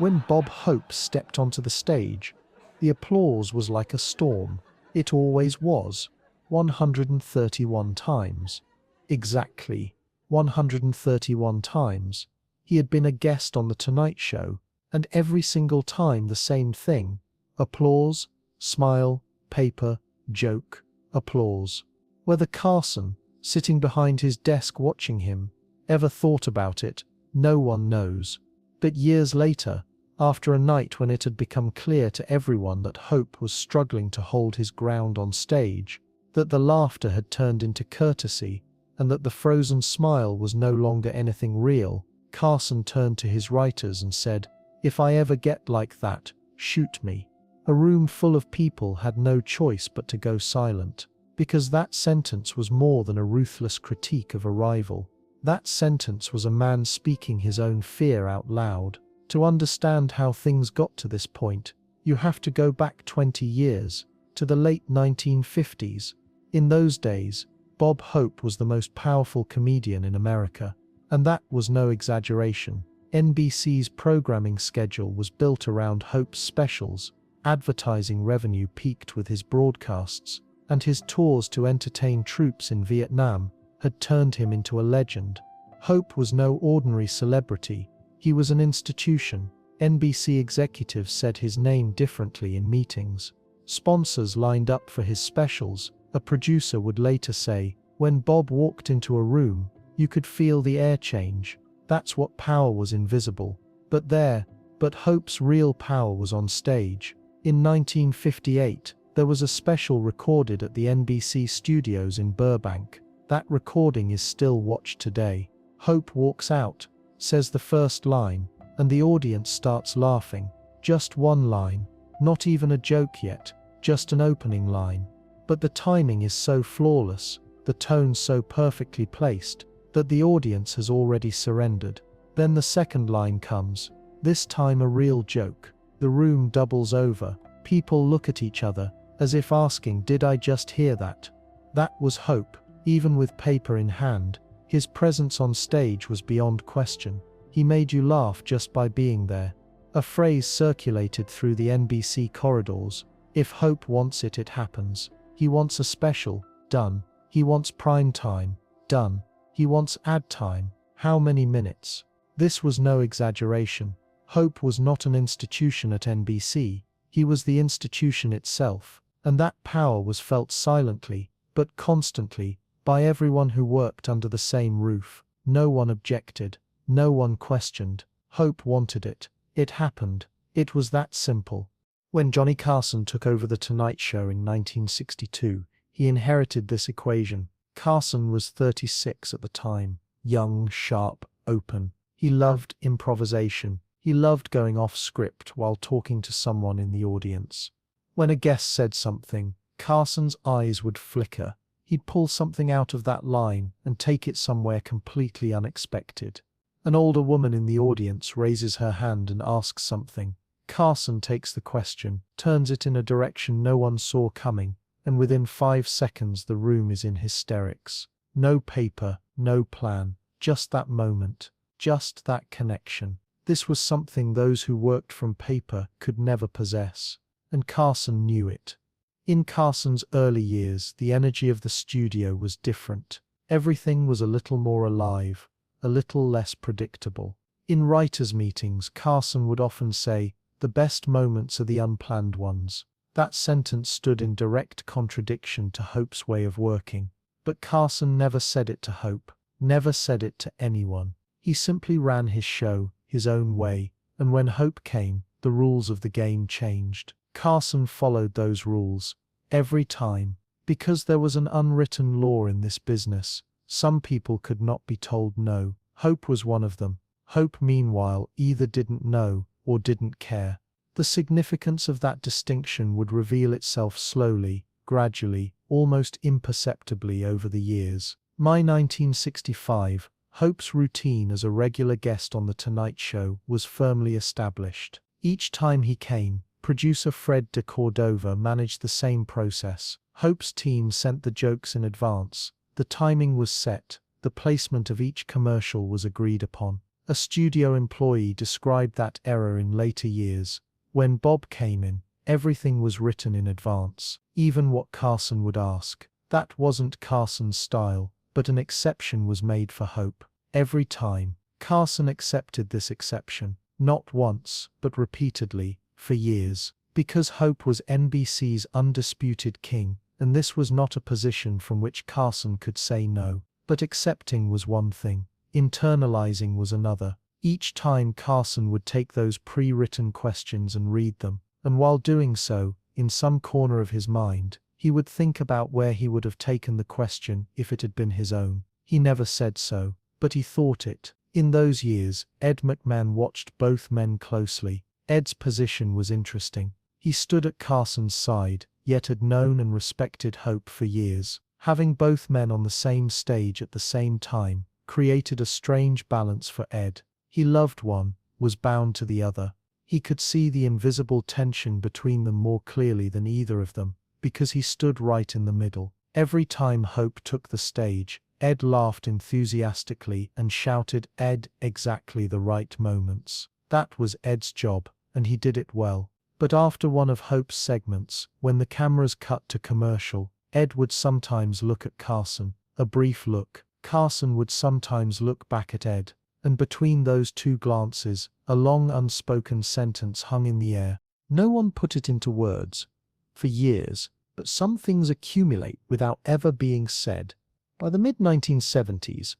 When Bob Hope stepped onto the stage, the applause was like a storm. It always was. 131 times. Exactly. 131 times. He had been a guest on The Tonight Show, and every single time the same thing. Applause, smile, paper, joke, applause. Whether Carson, sitting behind his desk watching him, ever thought about it, no one knows. But years later, after a night when it had become clear to everyone that Hope was struggling to hold his ground on stage, that the laughter had turned into courtesy, and that the frozen smile was no longer anything real, Carson turned to his writers and said, "If I ever get like that, shoot me." A room full of people had no choice but to go silent, because that sentence was more than a ruthless critique of a rival. That sentence was a man speaking his own fear out loud. To understand how things got to this point, you have to go back 20 years, to the late 1950s. In those days, Bob Hope was the most powerful comedian in America, and that was no exaggeration. NBC's programming schedule was built around Hope's specials, advertising revenue peaked with his broadcasts, and his tours to entertain troops in Vietnam had turned him into a legend. Hope was no ordinary celebrity. He was an institution. NBC executives said his name differently in meetings. Sponsors lined up for his specials. A producer would later say, "When Bob walked into a room, you could feel the air change." That's what power was invisible. But Hope's real power was on stage. In 1958, there was a special recorded at the NBC studios in Burbank. That recording is still watched today. Hope walks out, says the first line, and the audience starts laughing. Just one line, not even a joke yet, just an opening line. But the timing is so flawless, the tone so perfectly placed, that the audience has already surrendered. Then the second line comes, this time a real joke. The room doubles over, people look at each other, as if asking, "Did I just hear that?" That was Hope, even with paper in hand. His presence on stage was beyond question. He made you laugh just by being there. A phrase circulated through the NBC corridors: if Hope wants it, it happens. He wants a special, done. He wants prime time, done. He wants ad time, how many minutes? This was no exaggeration. Hope was not an institution at NBC, he was the institution itself, and that power was felt silently, but constantly, by everyone who worked under the same roof. No one objected, no one questioned. Hope wanted it. It happened. It was that simple. When Johnny Carson took over The Tonight Show in 1962, he inherited this equation. Carson was 36 at the time, young, sharp, open. He loved improvisation. He loved going off script while talking to someone in the audience. When a guest said something, Carson's eyes would flicker. He'd pull something out of that line and take it somewhere completely unexpected. An older woman in the audience raises her hand and asks something. Carson takes the question, turns it in a direction no one saw coming, and within 5 seconds the room is in hysterics. No paper, no plan, just that moment, just that connection. This was something those who worked from paper could never possess, and Carson knew it. In Carson's early years, the energy of the studio was different. Everything was a little more alive, a little less predictable. In writers' meetings, Carson would often say, "The best moments are the unplanned ones." That sentence stood in direct contradiction to Hope's way of working. But Carson never said it to Hope, never said it to anyone. He simply ran his show, his own way, and when Hope came, the rules of the game changed. Carson followed those rules, every time, because there was an unwritten law in this business. Some people could not be told no. Hope was one of them. Hope, meanwhile, either didn't know or didn't care. The significance of that distinction would reveal itself slowly, gradually, almost imperceptibly over the years. By 1965, Hope's routine as a regular guest on The Tonight Show was firmly established. Each time he came, producer Fred de Cordova managed the same process. Hope's team sent the jokes in advance. The timing was set. The placement of each commercial was agreed upon. A studio employee described that era in later years. When Bob came in, everything was written in advance, even what Carson would ask. That wasn't Carson's style, but an exception was made for Hope. Every time, Carson accepted this exception, not once, but repeatedly, for years, because Hope was NBC's undisputed king, and this was not a position from which Carson could say no. But accepting was one thing, internalizing was another. Each time Carson would take those pre-written questions and read them, and while doing so, in some corner of his mind, he would think about where he would have taken the question if it had been his own. He never said so, but he thought it. In those years, Ed McMahon watched both men closely. Ed's position was interesting. He stood at Carson's side, yet had known and respected Hope for years. Having both men on the same stage at the same time created a strange balance for Ed. He loved one, was bound to the other. He could see the invisible tension between them more clearly than either of them, because he stood right in the middle. Every time Hope took the stage, Ed laughed enthusiastically and shouted Ed exactly the right moments. That was Ed's job, and he did it well. But after one of Hope's segments, when the cameras cut to commercial, Ed would sometimes look at Carson, a brief look. Carson would sometimes look back at Ed, and between those two glances, a long unspoken sentence hung in the air. No one put it into words. For years, but some things accumulate without ever being said. By the mid-1970s,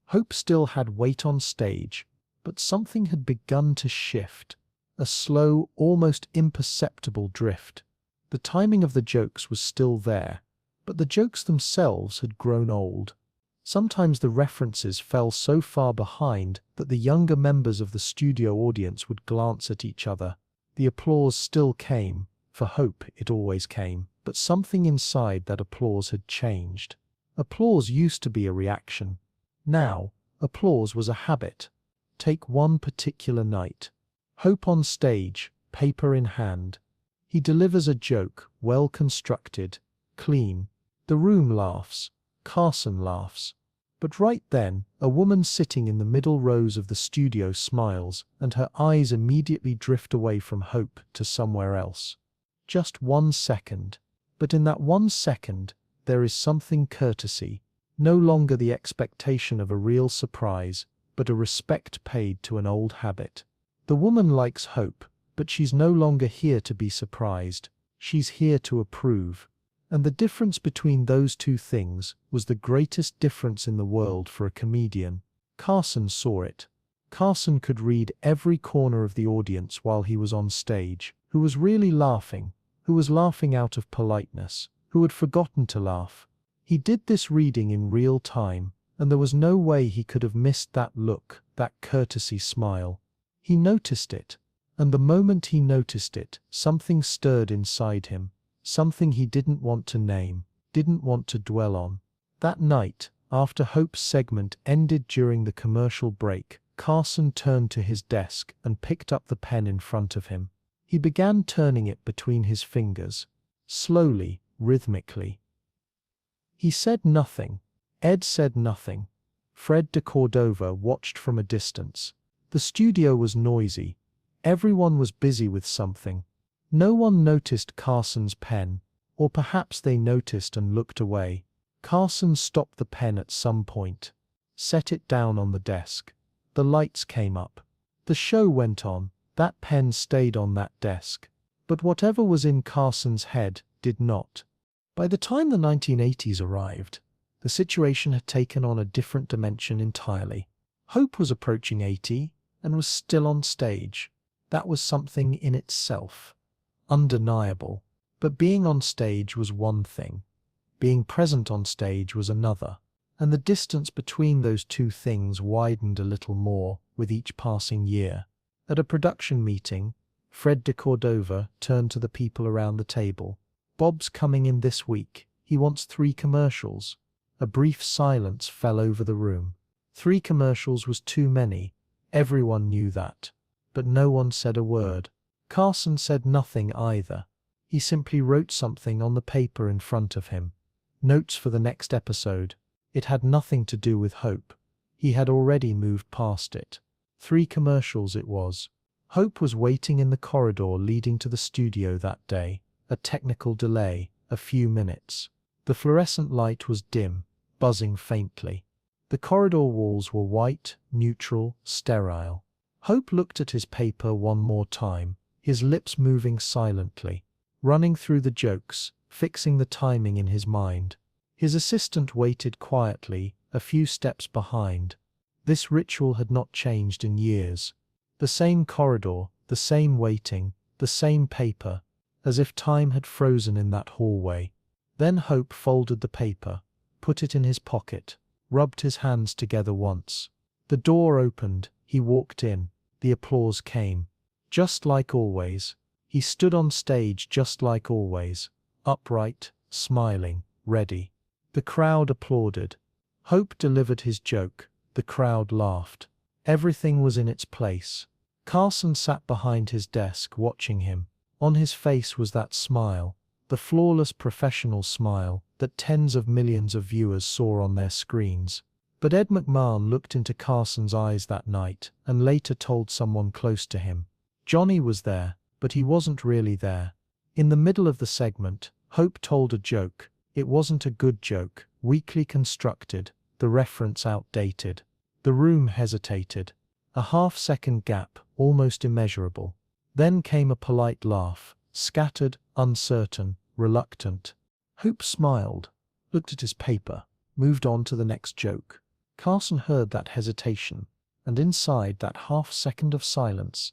Hope still had weight on stage, but something had begun to shift. A slow, almost imperceptible drift. The timing of the jokes was still there, but the jokes themselves had grown old. Sometimes the references fell so far behind that the younger members of the studio audience would glance at each other. The applause still came, for Hope it always came, but something inside that applause had changed. Applause used to be a reaction. Now, applause was a habit. Take one particular night. Hope on stage, paper in hand. He delivers a joke, well constructed, clean. The room laughs. Carson laughs. But right then, a woman sitting in the middle rows of the studio smiles, and her eyes immediately drift away from Hope to somewhere else. Just 1 second. But in that 1 second, there is something courtesy, no longer the expectation of a real surprise, but a respect paid to an old habit. The woman likes Hope, but she's no longer here to be surprised. She's here to approve. And the difference between those two things was the greatest difference in the world for a comedian. Carson saw it. Carson could read every corner of the audience while he was on stage, who was really laughing, who was laughing out of politeness, who had forgotten to laugh. He did this reading in real time, and there was no way he could have missed that look, that courtesy smile. He noticed it, and the moment he noticed it, something stirred inside him. Something he didn't want to name, didn't want to dwell on. That night, after Hope's segment ended during the commercial break, Carson turned to his desk and picked up the pen in front of him. He began turning it between his fingers, slowly, rhythmically. He said nothing. Ed said nothing. Fred de Cordova watched from a distance. The studio was noisy. Everyone was busy with something. No one noticed Carson's pen, or perhaps they noticed and looked away. Carson stopped the pen at some point, set it down on the desk. The lights came up. The show went on. That pen stayed on that desk. But whatever was in Carson's head did not. By the time the 1980s arrived, the situation had taken on a different dimension entirely. Hope was approaching 80 and was still on stage. That was something in itself. Undeniable. But being on stage was one thing. Being present on stage was another. And the distance between those two things widened a little more with each passing year. At a production meeting, Fred de Cordova turned to the people around the table. "Bob's coming in this week. He wants 3 commercials." A brief silence fell over the room. 3 commercials was too many. Everyone knew that. But no one said a word. Carson said nothing either. He simply wrote something on the paper in front of him. Notes for the next episode. It had nothing to do with Hope. He had already moved past it. 3 commercials it was. Hope was waiting in the corridor leading to the studio that day. A technical delay, a few minutes. The fluorescent light was dim, buzzing faintly. The corridor walls were white, neutral, sterile. Hope looked at his paper one more time, his lips moving silently, running through the jokes, fixing the timing in his mind. His assistant waited quietly, a few steps behind. This ritual had not changed in years. The same corridor, the same waiting, the same paper, as if time had frozen in that hallway. Then Hope folded the paper, put it in his pocket, rubbed his hands together once. The door opened, he walked in, the applause came. Just like always. He stood on stage just like always, upright, smiling, ready. The crowd applauded. Hope delivered his joke, the crowd laughed. Everything was in its place. Carson sat behind his desk watching him. On his face was that smile, the flawless professional smile that tens of millions of viewers saw on their screens. But Ed McMahon looked into Carson's eyes that night and later told someone close to him. Johnny was there, but he wasn't really there. In the middle of the segment, Hope told a joke. It wasn't a good joke, weakly constructed, the reference outdated. The room hesitated. A half-second gap, almost immeasurable. Then came a polite laugh, scattered, uncertain, reluctant. Hope smiled, looked at his paper, moved on to the next joke. Carson heard that hesitation, and inside that half-second of silence,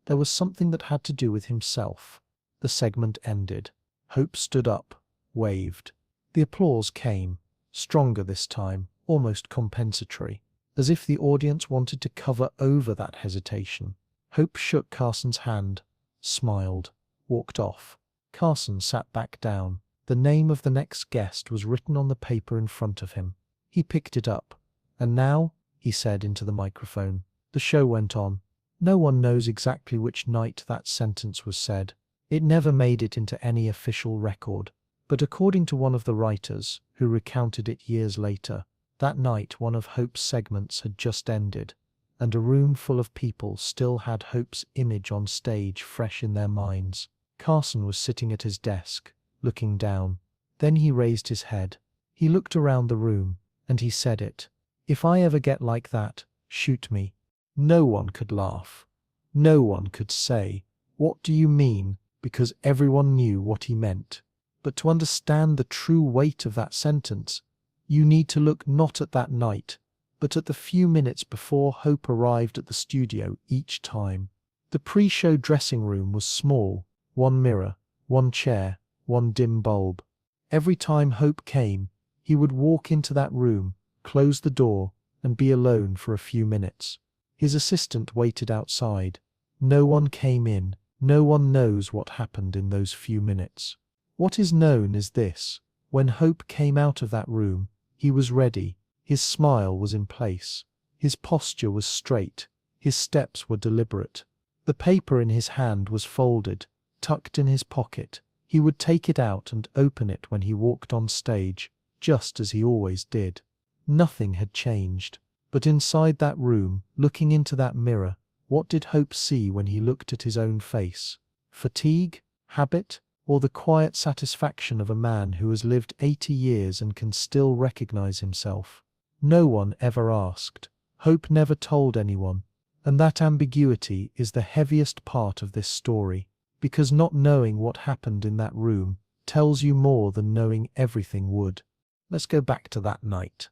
there was something that had to do with himself. The segment ended. Hope stood up, waved. The applause came, stronger this time, almost compensatory, as if the audience wanted to cover over that hesitation. Hope shook Carson's hand, smiled, walked off. Carson sat back down. The name of the next guest was written on the paper in front of him. He picked it up. "And now," he said into the microphone. The show went on. No one knows exactly which night that sentence was said. It never made it into any official record. But according to one of the writers, who recounted it years later, that night one of Hope's segments had just ended, and a room full of people still had Hope's image on stage fresh in their minds. Carson was sitting at his desk, looking down. Then he raised his head. He looked around the room, and he said it. "If I ever get like that, shoot me." No one could laugh. No one could say, "What do you mean?" because everyone knew what he meant. But to understand the true weight of that sentence, you need to look not at that night, but at the few minutes before Hope arrived at the studio each time. The pre-show dressing room was small, one mirror, one chair, one dim bulb. Every time Hope came, he would walk into that room, close the door, and be alone for a few minutes. His assistant waited outside. No one came in. No one knows what happened in those few minutes. What is known is this: when Hope came out of that room, he was ready, his smile was in place, his posture was straight, his steps were deliberate. The paper in his hand was folded, tucked in his pocket. He would take it out and open it when he walked on stage, just as he always did. Nothing had changed. But inside that room, looking into that mirror, what did Hope see when he looked at his own face? Fatigue? Habit? Or the quiet satisfaction of a man who has lived 80 years and can still recognize himself? No one ever asked. Hope never told anyone. And that ambiguity is the heaviest part of this story, because not knowing what happened in that room tells you more than knowing everything would. Let's go back to that night.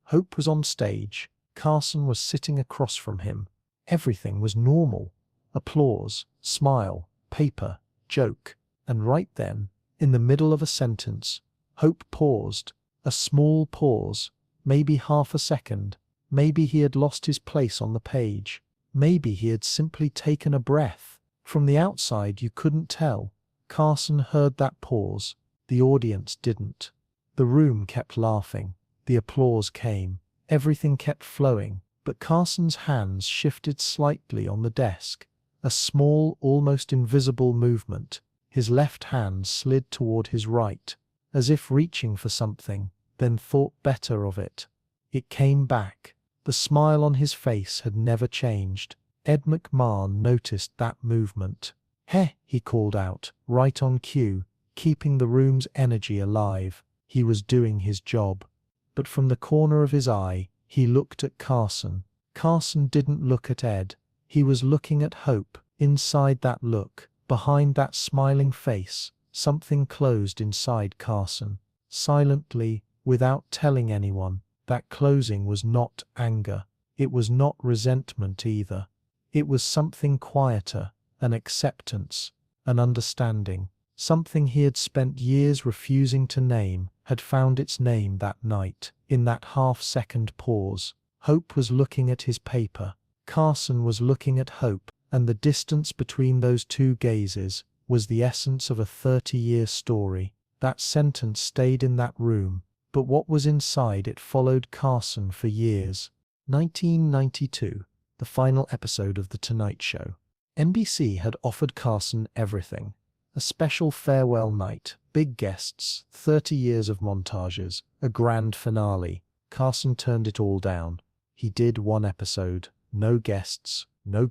Hope was on stage. Carson was sitting across from him. Everything was normal. Applause, smile, paper, joke. And right then, in the middle of a sentence, Hope paused. A small pause. Maybe half a second. Maybe he had lost his place on the page. Maybe he had simply taken a breath. From the outside you couldn't tell. Carson heard that pause. The audience didn't. The room kept laughing. The applause came. Everything kept flowing, but Carson's hands shifted slightly on the desk. A small, almost invisible movement. His left hand slid toward his right, as if reaching for something, then thought better of it. It came back. The smile on his face had never changed. Ed McMahon noticed that movement. "Heh," he called out, right on cue, keeping the room's energy alive. He was doing his job. But from the corner of his eye, he looked at Carson. Carson didn't look at Ed. He was looking at Hope. Inside that look, behind that smiling face, something closed inside Carson. Silently, without telling anyone. That closing was not anger. It was not resentment either. It was something quieter, an acceptance, an understanding. Something he had spent years refusing to name had found its name that night. In that half-second pause, Hope was looking at his paper. Carson was looking at Hope, and the distance between those two gazes was the essence of a 30-year story. That sentence stayed in that room, but what was inside it followed Carson for years. 1992, the final episode of The Tonight Show. NBC had offered Carson everything. A special farewell night, big guests, 30 years of montages, a grand finale. Carson turned it all down. He did one episode. No guests, no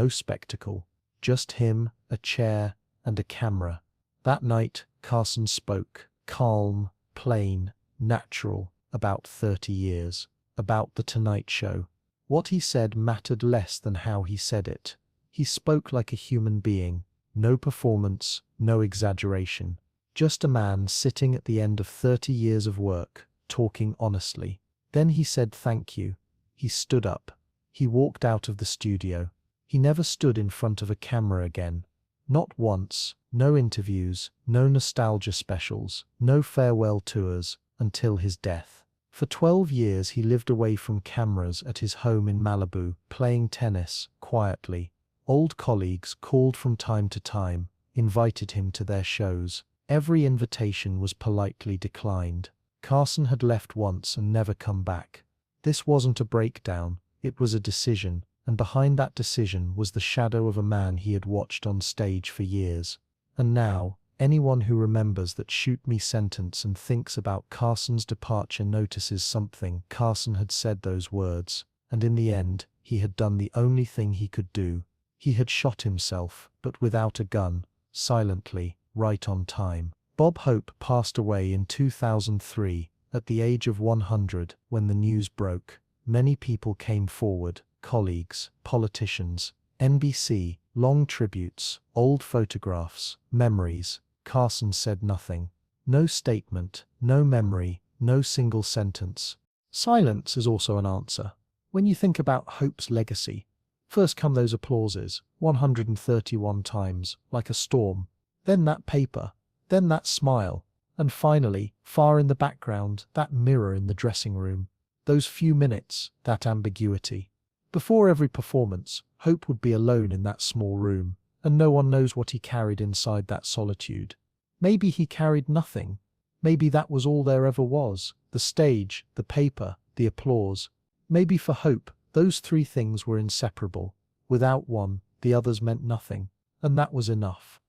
spectacle. Just him, a chair, and a camera. That night, Carson spoke, calm, plain, natural, about 30 years, about The Tonight Show. What he said mattered less than how he said it. He spoke like a human being. No performance, no exaggeration. Just a man sitting at the end of 30 years of work, talking honestly. Then he said thank you. He stood up. He walked out of the studio. He never stood in front of a camera again. Not once. No interviews, no nostalgia specials, no farewell tours, until his death. For 12 years he lived away from cameras at his home in Malibu, playing tennis, quietly. Old colleagues called from time to time, invited him to their shows. Every invitation was politely declined. Carson had left once and never come back. This wasn't a breakdown, it was a decision, and behind that decision was the shadow of a man he had watched on stage for years. And now, anyone who remembers that "shoot me" sentence and thinks about Carson's departure notices something. Carson had said those words, and in the end, he had done the only thing he could do. He had shot himself, but without a gun, silently, right on time. Bob Hope passed away in 2003, at the age of 100, when the news broke. Many people came forward, colleagues, politicians, NBC, long tributes, old photographs, memories. Carson said nothing. No statement, no memory, no single sentence. Silence is also an answer. When you think about Hope's legacy, first come those applauses, 131 times, like a storm. Then that paper. Then that smile. And finally, far in the background, that mirror in the dressing room. Those few minutes, that ambiguity. Before every performance, Hope would be alone in that small room, and no one knows what he carried inside that solitude. Maybe he carried nothing. Maybe that was all there ever was, the stage, the paper, the applause. Maybe for Hope, those three things were inseparable. Without one, the others meant nothing, and that was enough.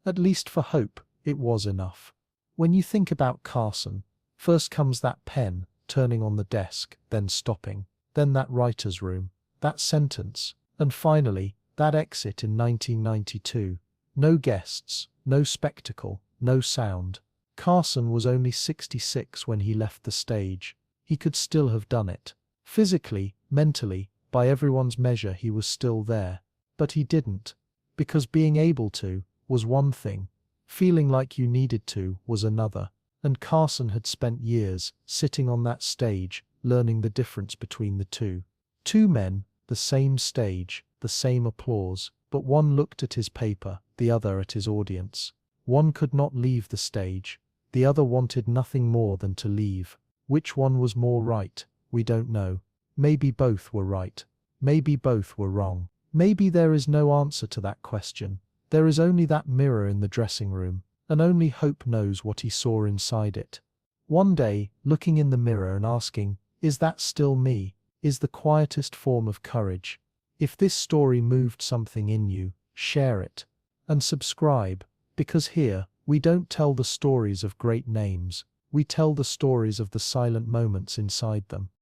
At least for Hope, it was enough. When you think about Carson, first comes that pen, turning on the desk, then stopping, then that writer's room, that sentence, and finally, that exit in 1992. No guests, no spectacle, no sound. Carson was only 66 when he left the stage. He could still have done it. Physically, mentally, by everyone's measure he was still there. But he didn't. Because being able to was one thing. Feeling like you needed to was another. And Carson had spent years sitting on that stage, learning the difference between the two. Two men, the same stage, the same applause, but one looked at his paper, the other at his audience. One could not leave the stage. The other wanted nothing more than to leave. Which one was more right? We don't know. Maybe both were right. Maybe both were wrong. Maybe there is no answer to that question. There is only that mirror in the dressing room, and only Hope knows what he saw inside it. One day, looking in the mirror and asking, "Is that still me?" is the quietest form of courage. If this story moved something in you, share it. And subscribe, because here, we don't tell the stories of great names, we tell the stories of the silent moments inside them.